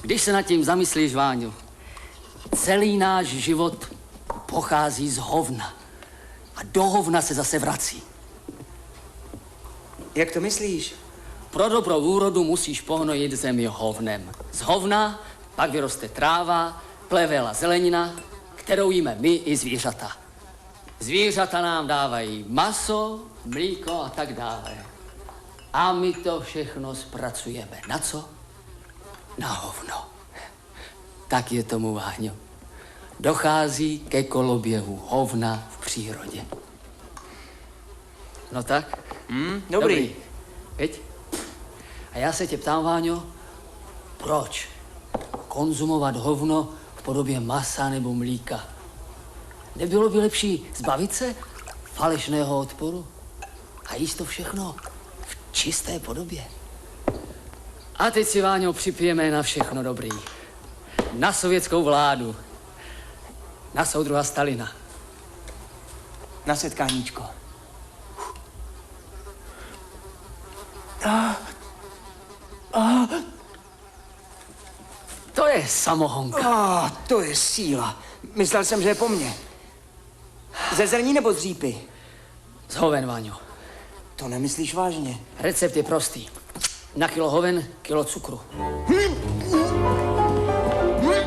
Když se nad tím zamyslíš, Váňo, celý náš život pochází z hovna. A do hovna se zase vrací. Jak to myslíš? Pro dobrou úrodu musíš pohnojit zemi hovnem. Z hovna pak vyroste tráva, plevel a zelenina, kterou jíme my i zvířata. Zvířata nám dávají maso, mlíko a tak dále. A my to všechno zpracujeme. Na co? Na hovno. Tak je tomu, Váňo. Dochází ke koloběhu hovna v přírodě. No tak? Dobrý. Viď? A já se tě ptám, Váňo, proč konzumovat hovno v podobě masa nebo mlíka? Nebylo by lepší zbavit se falešného odporu a jíst to všechno v čisté podobě? A teď si, Váňo, připijeme na všechno dobrý. Na sovětskou vládu. Na soudruha Stalina. Na setkáníčko. To je samohonka. To je síla. Myslel jsem, že je po mně. Ze zrní nebo z řípy? Z hoven, Váňo. To nemyslíš vážně? Recept je prostý. Na kilo hoven, kilo cukru.